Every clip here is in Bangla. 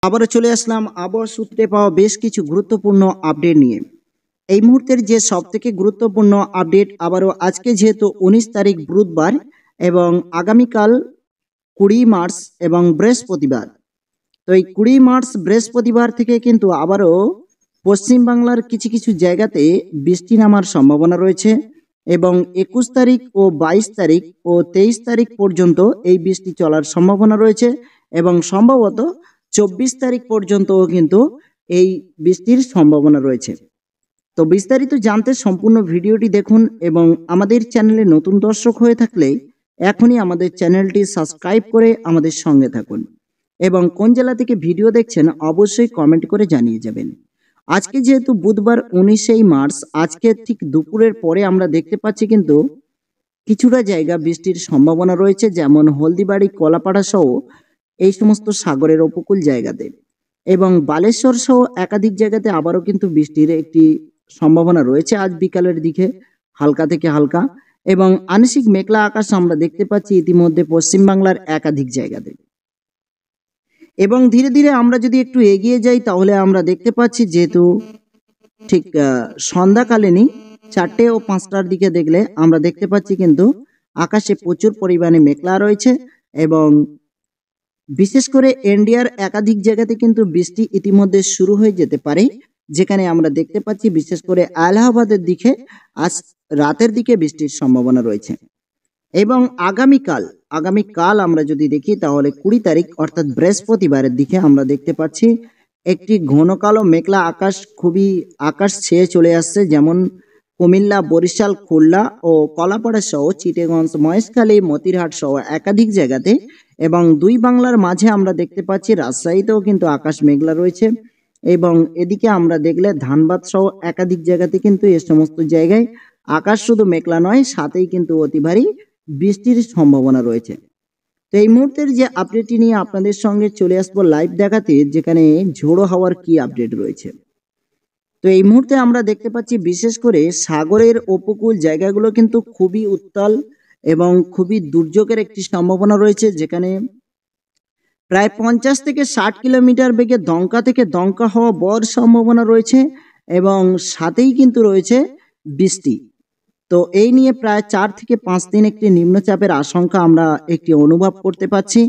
আবারও চলে আসলাম আবহাওয়া সূত্রে পাওয়া বেশ কিছু গুরুত্বপূর্ণ আপডেট নিয়ে। এই মুহূর্তের যে সবথেকে গুরুত্বপূর্ণ আপডেট, আবারও আজকে যেহেতু 19 তারিখ বুধবার এবং আগামীকাল 20 মার্চ এবং বৃহস্পতিবার, তো এই 20 মার্চ বৃহস্পতিবার থেকে কিন্তু আবারও পশ্চিমবাংলার কিছু কিছু জায়গাতে বৃষ্টি নামার সম্ভাবনা রয়েছে এবং 21 তারিখ ও 22 তারিখ ও 23 তারিখ পর্যন্ত এই বৃষ্টি চলার সম্ভাবনা রয়েছে এবং সম্ভবত 24 তারিখ পর্যন্তও কিন্তু এই বৃষ্টির সম্ভাবনা রয়েছে। তো বিস্তারিত জানতে সম্পূর্ণ ভিডিওটি দেখুন এবং আমাদের চ্যানেলে নতুন দর্শক হয়ে থাকলে এখনই আমাদের চ্যানেলটি সাবস্ক্রাইব করে আমাদের সঙ্গে থাকুন এবং কোন জেলা থেকে ভিডিও দেখছেন অবশ্যই কমেন্ট করে জানিয়ে যাবেন। আজকে যেহেতু বুধবার 19 মার্চ, আজকে ঠিক দুপুরের পরে আমরা দেখতে পাচ্ছি কিন্তু কিছুটা জায়গা বৃষ্টির সম্ভাবনা রয়েছে, যেমন হলদিবাড়ি, কলাপাড়া সহ এই সমস্ত সাগরের উপকূল জায়গাতে এবং বালেশ্বর সহ একাধিক জায়গাতে আবারও কিন্তু বৃষ্টির একটি সম্ভাবনা রয়েছে আজ বিকালের দিকে, হালকা থেকে হালকা এবং আংশিক মেঘলা আকাশ আমরা দেখতে পাচ্ছি ইতিমধ্যে পশ্চিমবাংলার একাধিক জায়গাতে। এবং ধীরে ধীরে আমরা যদি একটু এগিয়ে যাই তাহলে আমরা দেখতে পাচ্ছি যেহেতু ঠিক সন্ধ্যাকালীনই 4টে ও 5টার দিকে দেখলে আমরা দেখতে পাচ্ছি কিন্তু আকাশে প্রচুর পরিমাণে মেঘলা রয়েছে এবং বিশেষ করে ইন্ডিয়ার একাধিক জায়গাতে কিন্তু বৃষ্টি ইতিমধ্যে শুরু হয়ে যেতে পারে, যেখানে আমরা দেখতে পাচ্ছি বিশেষ করে এলাহাবাদের দিকে আজ রাতের দিকে বৃষ্টির সম্ভাবনা রয়েছে। এবং আগামীকাল আমরা যদি দেখি তাহলে 20 তারিখ অর্থাৎ বৃহস্পতিবারের দিকে আমরা দেখতে পাচ্ছি একটি ঘন কালো মেঘলা আকাশ ছেয়ে চলে আসছে, যেমন কুমিল্লা, বরিশাল, খুলনা ও কলাপাড়া সহ চিটাগঞ্জ, মহেশখালী, মতিরহাট সহ একাধিক জায়গাতে এবং দুই বাংলার মাঝে আমরা দেখতে পাচ্ছি রাজশাহীতেও কিন্তু আকাশ মেঘলা রয়েছে এবং এদিকে আমরা দেখলে ধানবাদ সহ একাধিক জায়গাতে কিন্তু এ সমস্ত জায়গায় আকাশ শুধু মেঘলা নয়, সাথেই কিন্তু অতি ভারী বৃষ্টির সম্ভাবনা রয়েছে। তো এই মুহূর্তের যে আপডেটটি নিয়ে আপনাদের সঙ্গে চলে আসবো লাইভ দেখাতে, যেখানে ঝোড়ো হাওয়ার কি আপডেট রয়েছে। তো এই মুহূর্তে আমরা দেখতে পাচ্ছি বিশেষ করে সাগরের উপকূল জায়গাগুলো কিন্তু খুবই উত্তাল এবং খুবই দুর্যোগের একটি সম্ভাবনা রয়েছে, যেখানে প্রায় 50 থেকে 60 কিলোমিটার বেগে দমকা থেকে দমকা হওয়া বর সম্ভাবনা রয়েছে এবং সাথেই কিন্তু রয়েছে বৃষ্টি। তো এই নিয়ে প্রায় 4 থেকে 5 দিন একটি নিম্নচাপের আশঙ্কা আমরা একটি অনুভব করতে পাচ্ছি।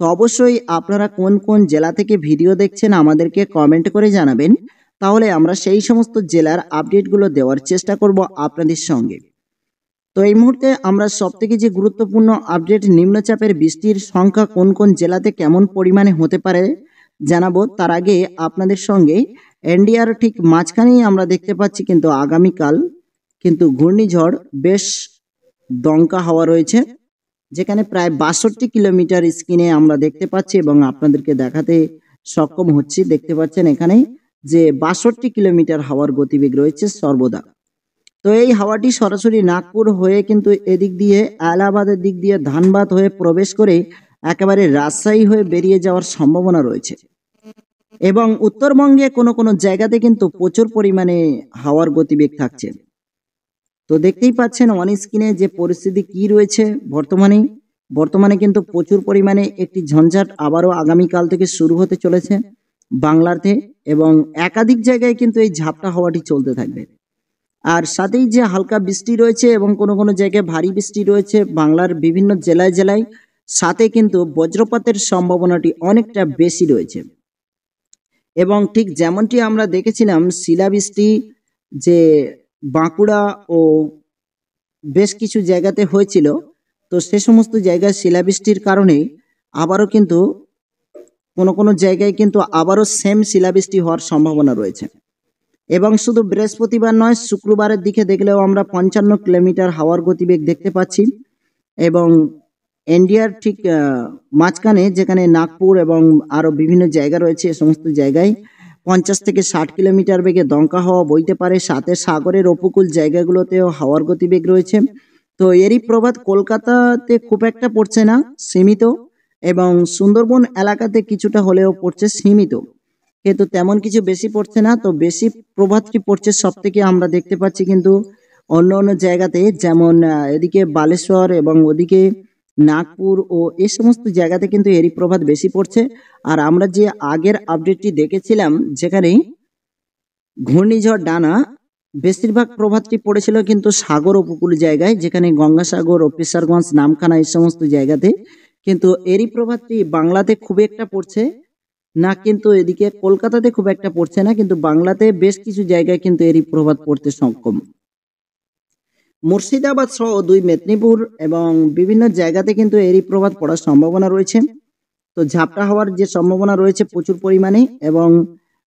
তো অবশ্যই আপনারা কোন কোন জেলা থেকে ভিডিও দেখছেন আমাদেরকে কমেন্ট করে জানাবেন, তাহলে আমরা সেই সমস্ত জেলার আপডেটগুলো দেওয়ার চেষ্টা করব আপনাদের সঙ্গে। তো এই মুহূর্তে আমরা সবথেকে যে গুরুত্বপূর্ণ আপডেট, নিম্নচাপের বৃষ্টির সংখ্যা কোন কোন জেলাতে কেমন পরিমাণে হতে পারে জানাবো। তার আগে আপনাদের সঙ্গে ইন্ডিয়ার ঠিক মাঝখানেই আমরা দেখতে পাচ্ছি কিন্তু আগামীকাল কিন্তু ঘূর্ণিঝড় বেশ দমকা হাওয়া রয়েছে, যেখানে প্রায় 62 কিলোমিটার স্ক্রিনে আমরা দেখতে পাচ্ছি এবং আপনাদেরকে দেখাতে সক্ষম হচ্ছি। দেখতে পাচ্ছেন এখানে যে 62 কিলোমিটার হাওয়ার গতিবেগ রয়েছে সর্বদা। তো এই হাওয়াটি সরাসরি নাগপুর হয়ে কিন্তু এদিক দিয়ে এলাহাবাদের দিক দিয়ে ধানবাদ হয়ে প্রবেশ করে একেবারে রাজশাহী হয়ে বেরিয়ে যাওয়ার সম্ভাবনা রয়েছে এবং উত্তরবঙ্গে কোনো কোনো জায়গাতে কিন্তু প্রচুর পরিমাণে হাওয়ার গতিবেগ থাকছে। তো দেখতেই পাচ্ছেন অন স্ক্রিনে যে পরিস্থিতি কি রয়েছে বর্তমানে কিন্তু প্রচুর পরিমাণে একটি ঝঞ্ঝাট আবারও আগামীকাল থেকে শুরু হতে চলেছে বাংলাতে এবং একাধিক জায়গায় কিন্তু এই ঝাপটা হাওয়াটি চলতে থাকবে। আর সাথেই যে হালকা বৃষ্টি রয়েছে এবং কোনো কোনো জায়গায় ভারী বৃষ্টি রয়েছে বাংলার বিভিন্ন জেলায় জেলায়, সাথে কিন্তু বজ্রপাতের সম্ভাবনাটি অনেকটা বেশি রয়েছে এবং ঠিক যেমনটি আমরা দেখেছিলাম শিলাবৃষ্টি যে বাঁকুড়া ও বেশ কিছু জায়গাতে হয়েছিল, তো সে সমস্ত জায়গায় শিলাবৃষ্টির কারণে আবারও কিন্তু কোনো কোনো জায়গায় কিন্তু আবারও সেম শিলাবৃষ্টি হওয়ার সম্ভাবনা রয়েছে এবং শুধু বৃহস্পতিবার নয়, শুক্রবারের দিকে দেখলেও আমরা 55 কিলোমিটার হাওয়ার গতিবেগ দেখতে পাচ্ছি এবং ইন্ডিয়ার ঠিক মাঝখানে যেখানে নাগপুর এবং আরও বিভিন্ন জায়গা রয়েছে, এ সমস্ত জায়গায় 50 থেকে 60 কিলোমিটার বেগে দমকা হাওয়া বইতে পারে, সাথে সাগরের উপকূল জায়গাগুলোতেও হাওয়ার গতিবেগ রয়েছে। তো এরই প্রভাব কলকাতাতে খুব একটা পড়ছে না, সীমিত, এবং সুন্দরবন এলাকাতে কিছুটা হলেও পড়ছে সীমিত, কিন্তু তেমন কিছু বেশি পড়ছে না। তো বেশি প্রভাবটি পড়ছে সব থেকে আমরা দেখতে পাচ্ছি কিন্তু অন্য অন্য জায়গাতে, যেমন এদিকে বালেশ্বর এবং ওদিকে নাগপুর ও এই সমস্ত জায়গাতে কিন্তু এরই প্রভাব বেশি পড়ছে। আর আমরা যে আগের আপডেটটি দেখেছিলাম যেখানে ঘূর্ণিঝড় ডানা বেশিরভাগ প্রভাবটি পড়েছিল কিন্তু সাগর উপকূল জায়গায়, যেখানে গঙ্গাসাগর, অফিসারগঞ্জ, নামখানা এই সমস্ত জায়গাতে, কিন্তু এরই প্রভাবটি বাংলাতে খুব একটা পড়ছে না, কিন্তু এদিকে কলকাতাতে খুব একটা পড়ছে না, কিন্তু বাংলাতে বেশ কিছু জায়গায় কিন্তু এরই প্রভাব পড়তে সক্ষম। মুর্শিদাবাদ সহ 2 মেদিনীপুর এবং বিভিন্ন জায়গাতে কিন্তু এরই প্রভাব পড়ার সম্ভাবনা রয়েছে। তো ঝাপটা হওয়ার যে সম্ভাবনা রয়েছে প্রচুর পরিমাণে, এবং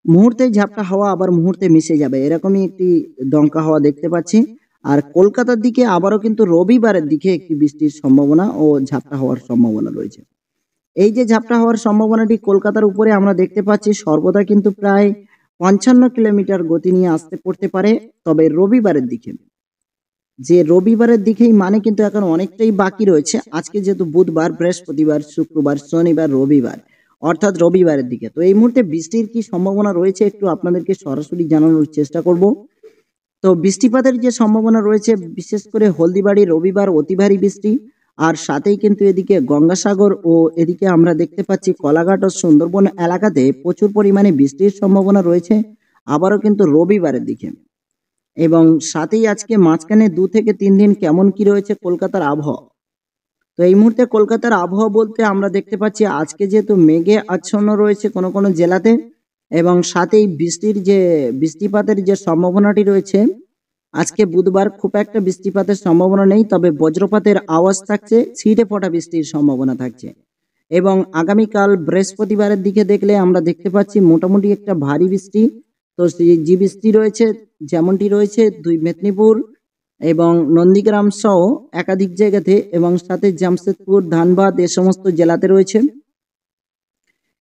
মুহূর্তে ঝাপটা হাওয়া আবার মুহূর্তে মিশে যাবে, এরকমই একটি দমকা হাওয়া দেখতে পাচ্ছি। আর কলকাতার দিকে আবারও কিন্তু রবিবারের দিকে একটি বৃষ্টির সম্ভাবনা ও ঝাপটা হওয়ার সম্ভাবনা রয়েছে। এই যে ঝাপটা হওয়ার সম্ভাবনাটি কলকাতার উপরে আমরা দেখতে পাচ্ছি সর্বদা কিন্তু প্রায় 55 কিলোমিটার গতি নিয়ে আসতে পড়তে পারে, তবে রবিবারের দিকে, যে রবিবারের দিকেই মানে কিন্তু এখন অনেকটাই বাকি রয়েছে। আজকে যেহেতু বুধবার, বৃহস্পতিবার, শুক্রবার, শনিবার, রবিবার, অর্থাৎ রবিবারের দিকে। তো এই মুহূর্তে বৃষ্টির কি সম্ভাবনা রয়েছে একটু আপনাদেরকে সরাসরি জানানোর চেষ্টা করব। তো বৃষ্টিপাতের যে সম্ভাবনা রয়েছে বিশেষ করে হলদিবাড়ি রবিবার অতি ভারী বৃষ্টি, আর সাথেই কিন্তু এদিকে গঙ্গাসাগর ও এদিকে আমরা দেখতে পাচ্ছি কলাঘাট ও সুন্দরবন এলাকাতে প্রচুর পরিমাণে বৃষ্টির সম্ভাবনা রয়েছে আবারও কিন্তু রবিবারের দিকে। এবং সাথেই আজকে মাঝখানে 2 থেকে 3 দিন কেমন কি রয়েছে কলকাতার আবহাওয়া। তো এই মুহূর্তে কলকাতার আবহাওয়া বলতে আমরা দেখতে পাচ্ছি আজকে যেহেতু মেঘে আচ্ছন্ন রয়েছে কোনো কোনো জেলাতে, এবং সাথেই বৃষ্টিপাতের যে সম্ভাবনাটি রয়েছে, আজকে বুধবার খুব একটা বৃষ্টিপাতের সম্ভাবনা নেই, তবে বজ্রপাতের আওয়াজ থাকছে, ছিটে ফোঁটা বৃষ্টির সম্ভাবনা থাকছে। এবং আগামীকাল বৃহস্পতিবারের দিকে দেখলে আমরা দেখতে পাচ্ছি মোটামুটি একটা ভারী বৃষ্টি। তো যে বৃষ্টি রয়েছে যেমনটি রয়েছে 2 মেদিনীপুর এবং নন্দীগ্রাম সহ একাধিক জায়গাতে, এবং সাথে জামশেদপুর, ধানবাদ এ সমস্ত জেলাতে রয়েছে।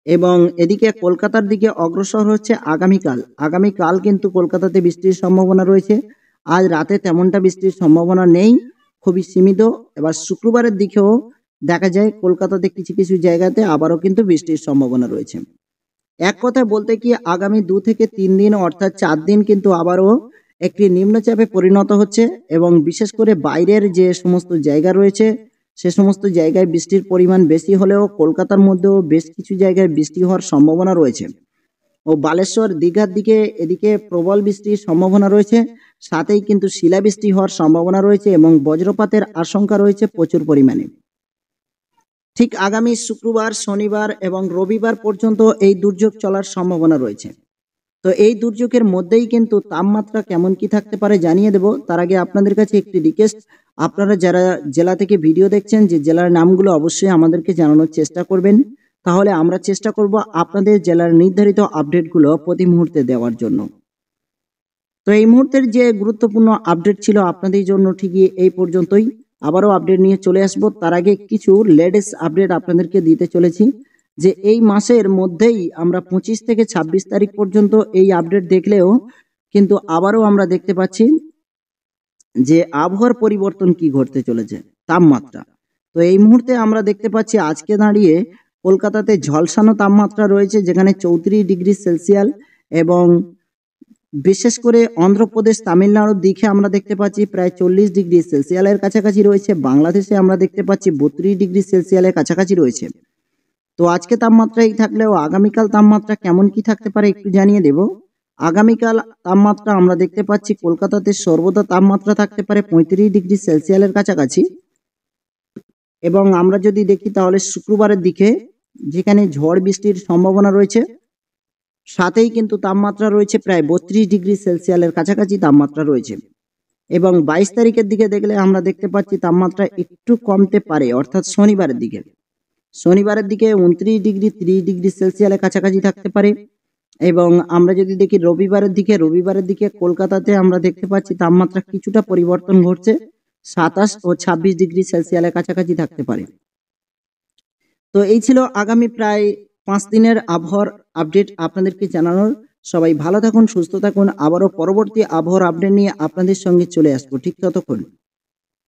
এবং এদিকে কলকাতার দিকে অগ্রসর হচ্ছে আগামীকাল কিন্তু কলকাতাতে বৃষ্টির সম্ভাবনা রয়েছে। আজ রাতে তেমনটা বৃষ্টির সম্ভাবনা নেই, খুবই সীমিত। এবার শুক্রবারের দিকেও দেখা যায় কলকাতাতে কিছু কিছু জায়গাতে আবারও কিন্তু বৃষ্টির সম্ভাবনা রয়েছে। এক কথায় বলতে কি আগামী 2 থেকে 3 দিন অর্থাৎ 4 দিন কিন্তু আবারও একটি নিম্নচাপে পরিণত হচ্ছে, এবং বিশেষ করে বাইরের যে সমস্ত জায়গা রয়েছে সে সমস্ত জায়গায় বৃষ্টির পরিমাণ বেশি হলেও কলকাতার মধ্যেও বেশ কিছু জায়গায় বৃষ্টি হওয়ার সম্ভাবনা রয়েছে। ও বালেশ্বর, দীঘার দিকে এদিকে প্রবল বৃষ্টির সম্ভাবনা রয়েছে, সাথেই কিন্তু শিলাবৃষ্টি হওয়ার সম্ভাবনা রয়েছে এবং বজ্রপাতের আশঙ্কা রয়েছে প্রচুর পরিমাণে। ঠিক আগামী শুক্রবার, শনিবার এবং রবিবার পর্যন্ত এই দুর্যোগ চলার সম্ভাবনা রয়েছে। তো এই দুর্যোগের মধ্যেই কিন্তু তাপমাত্রা কেমন কি থাকতে পারে জানিয়ে দেব। তার আগে আপনাদের কাছে একটি রিকোয়েস্ট, আপনারা যারা জেলা থেকে ভিডিও দেখছেন যে জেলার নামগুলো অবশ্যই আমাদেরকে জানানোর চেষ্টা করবেন, তাহলে আমরা চেষ্টা করব আপনাদের জেলার নির্ধারিত আপডেটগুলো প্রতি মুহূর্তে দেওয়ার জন্য। তো এই মুহূর্তের যে গুরুত্বপূর্ণ আপডেট ছিল আপনাদের জন্য ঠিকই এই পর্যন্তই। আবারও আপডেট নিয়ে চলে আসবো। তার আগে কিছু লেটেস্ট আপডেট আপনাদেরকে দিতে চলেছি, যে এই মাসের মধ্যেই আমরা 25 থেকে 26 তারিখ পর্যন্ত এই আপডেট দেখলেও কিন্তু আবারও আমরা দেখতে পাচ্ছি যে আবহাওয়ার পরিবর্তন কি ঘটতে চলেছে, তাপমাত্রা। তো এই মুহূর্তে আমরা দেখতে পাচ্ছি আজকে দাঁড়িয়ে কলকাতাতে ঝলসানো তাপমাত্রা রয়েছে, যেখানে 34 ডিগ্রি সেলসিয়াস, এবং বিশেষ করে অন্ধ্রপ্রদেশ, তামিলনাড়ুর দিকে আমরা দেখতে পাচ্ছি প্রায় 40 ডিগ্রি সেলসিয়াসের কাছাকাছি রয়েছে। বাংলাদেশে আমরা দেখতে পাচ্ছি 32 ডিগ্রি সেলসিয়াসের কাছাকাছি রয়েছে। তো আজকে তাপমাত্রা এই থাকলেও আগামীকাল তাপমাত্রা কেমন কি থাকতে পারে একটু জানিয়ে দেব। আগামীকাল তাপমাত্রা আমরা দেখতে পাচ্ছি কলকাতাতে সর্বদা তাপমাত্রা থাকতে পারে 35 ডিগ্রি সেলসিয়াসের কাছাকাছি। এবং আমরা যদি দেখি তাহলে শুক্রবারের দিকে, যেখানে ঝড় বৃষ্টির সম্ভাবনা রয়েছে, সাথেই কিন্তু তাপমাত্রা রয়েছে প্রায় 32 ডিগ্রি সেলসিয়াসের কাছাকাছি তাপমাত্রা রয়েছে। এবং 22 তারিখের দিকে দেখলে আমরা দেখতে পাচ্ছি তাপমাত্রা একটু কমতে পারে, অর্থাৎ শনিবারের দিকে 29 ডিগ্রি 30 ডিগ্রি সেলসিয়াসের কাছাকাছি থাকতে পারে। এবং আমরা যদি দেখি রবিবারের দিকে কলকাতাতে আমরা দেখতে পাচ্ছি তাপমাত্রা কিছুটা পরিবর্তন ঘটছে, 27 ও 26 ডিগ্রি সেলসিয়াসের কাছাকাছি থাকতে পারে। তো এই ছিল আগামী প্রায় 5 দিনের আবহাওয়ার আপডেট আপনাদেরকে জানানোর। সবাই ভালো থাকুন, সুস্থ থাকুন। আবারও পরবর্তী আবহাওয়ার আপডেট নিয়ে আপনাদের সঙ্গে চলে আসবো ঠিক ততক্ষণ।